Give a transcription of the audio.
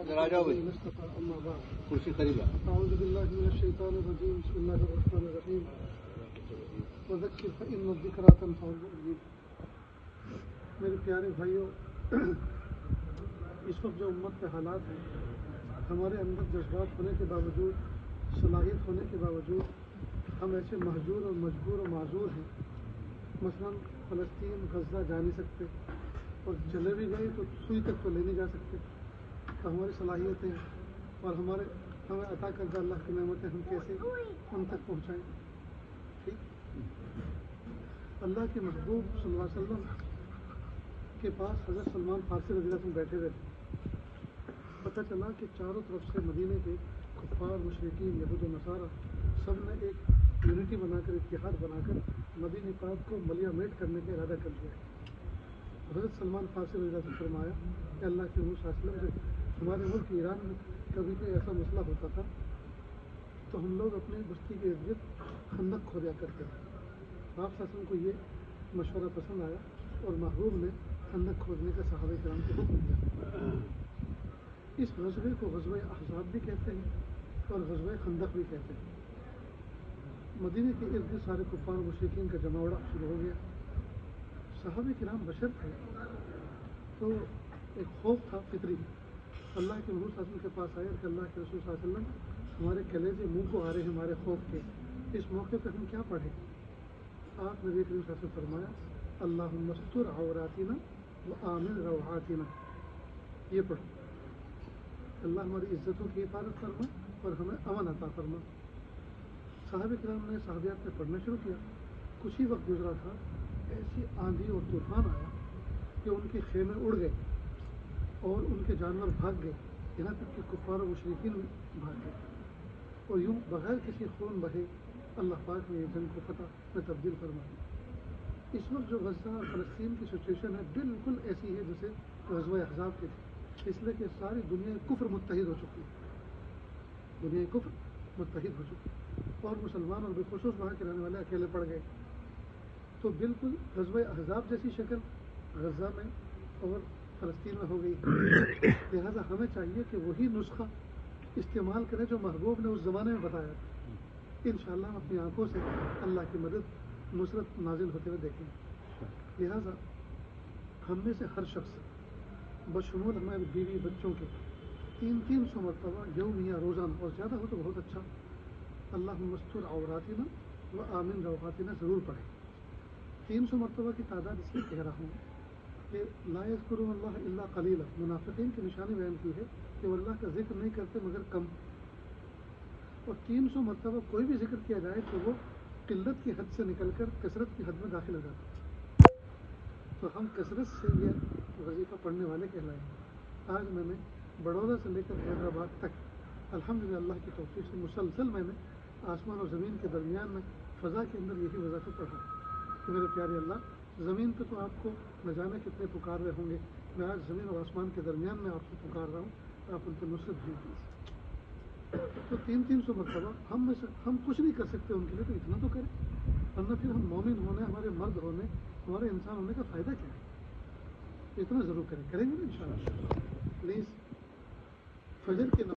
ذرا جاؤ بھائی کرسی خریدا اعوذ باللہ من الشیطان الرجیم بسم اللہ الرحمن الرحیم وذکر فإن الذکریٰ تنفع المؤمنین. میرے پیارے بھائیوں، اس وقت جو امت کے حالات ہیں، ہمارے اندر جذبات ہونے کے باوجود، صلاحیت ہونے کے باوجود ہم ایسے محجور اور مجبور و معذور ہیں. مثلا فلسطین، غزہ جا نہیں سکتے، اور چلے بھی گئے تو سوئی تک تو لے نہیں جا سکتے. تو ہماری صلاحیتیں اور ہمیں عطا کردہ اللہ کی نعمتیں ہم کیسے ان تک پہنچائیں؟ ٹھیک، اللہ کے محبوب صلی اللہ علیہ وسلم کے پاس حضرت سلمان فارسی رضی اللہ عنہ بیٹھے ہوئے تھے. پتہ چلا کہ چاروں طرف سے مدینے کے کفار، مشرکین، یہود و نصارہ سب نے ایک یونٹی بنا کر، اتحاد بنا کر مدینہ پاک کو ملیہ میٹ کرنے کا ارادہ کر لیا. حضرت سلمان فارسی رضی اللہ عنہ نے فرمایا کہ اللہ کے حضور صلی اللہ علیہ وسلم، جب ہمارے ملک ایران میں کبھی کوئی ایسا مسئلہ ہوتا تھا تو ہم لوگ اپنے بستی کے ارد گرد خندق کھودیا کرتے تھے. آپ صلی اللہ علیہ وسلم کو یہ مشورہ پسند آیا اور محبوب نے خندق کھودنے کا صحابہ کرام کو حکم دیا. اس غزوے کو غزوہ احزاب بھی کہتے ہیں اور غزوہ خندق بھی کہتے ہیں. مدینے کے ارد گرد سارے کفار و مشرکین کا جماوڑا شروع ہو گیا. صحابہ کرام بشر تھے تو ایک خوف تھا فطری. اللہ کے حضور صلی اللہ علیہ وسلم کے پاس آئے کہ اللہ کے رسول صلی اللہ علیہ وسلم، ہمارے کلیجے منہ کو آ رہے ہیں ہمارے خوف کے، اس موقع پہ ہم کیا پڑھیں؟ آپ نبی کریم صلی اللہ علیہ وسلم فرمایا اللہم استر عوراتنا وآمن روعاتنا. یہ پڑھو، اللہ ہماری عزتوں کی حفاظت فرما اور ہمیں امن عطا فرما. صحابہ کرام نے صحابیات میں پڑھنا شروع کیا. کچھ ہی وقت گزرا تھا، ایسی آندھی اور طوفان آیا کہ ان کے خیمے اڑ گئے اور ان کے جانور بھاگ گئے، یہاں تک کہ کفار و مشرکین بھاگ گئے. اور یوں بغیر کسی خون بہے اللہ پاک نے یہ جنگ کو فتح میں تبدیل فرما دی. اس وقت جو غزہ فلسطین کی سچویشن ہے بالکل ایسی ہے جیسے غزوہ احزاب کی تھی، اس لیے کہ ساری دنیا کفر متحد ہو چکی ہے. دنیا کفر متحد ہو چکی ہے اور مسلمان اور بالخصوص وہاں کے رہنے والے اکیلے پڑ گئے. تو بالکل غزوہ احزاب جیسی شکل غزہ میں اور فلسطین میں ہو گئی. لہذا ہمیں چاہیے کہ وہی نسخہ استعمال کریں جو محبوب نے اس زمانے میں بتایا. انشاءاللہ ہم اپنی آنکھوں سے اللہ کی مدد، نصرت نازل ہوتے ہوئے دیکھیں. لہذا ہم میں سے ہر شخص بشمول ہمارے بیوی بچوں کے 300 مرتبہ یومیہ روزانہ، اور زیادہ ہو تو بہت اچھا، اللہم استر عوراتنا وآمن روعاتنا ضرور پڑھیں. 300 مرتبہ کی تعداد اس لیے کہہ رہا ہوں کہ لا یذکرون اللہ الا قلیلا. منافقین کی نشانی بیان کی ہے کہ وہ اللہ کا ذکر نہیں کرتے مگر کم. اور 300 مرتبہ کوئی بھی ذکر کیا جائے تو وہ قلت کی حد سے نکل کر کثرت کی حد میں داخل ہو جاتا ہے. تو ہم کثرت سے یہ وظیفہ پڑھنے والے کہلائیں. آج میں نے بڑودہ سے لے کر حیدرآباد تک الحمدللہ اللہ کی توفیق سے مسلسل میں نے آسمان اور زمین کے درمیان میں فضا کے اندر یہی وظیفہ پڑھا کہ میرے پیارے اللہ، زمین پہ تو آپ کو نہ جانے کتنے پکار رہے ہوں گے، میں آج زمین اور آسمان کے درمیان میں آپ سے پکار رہا ہوں، آپ ان پہ نصرت بھیج دیجیے. تو 300 مرتبہ ہم کچھ نہیں کر سکتے ان کے لیے، تو اتنا تو کریں، ورنہ پھر ہم مومن ہونے، ہمارے مرد ہونے، ہمارے انسان ہونے کا فائدہ کیا ہے؟ اتنا ضرور کریں گے نا انشاءاللہ. پلیز فجر کے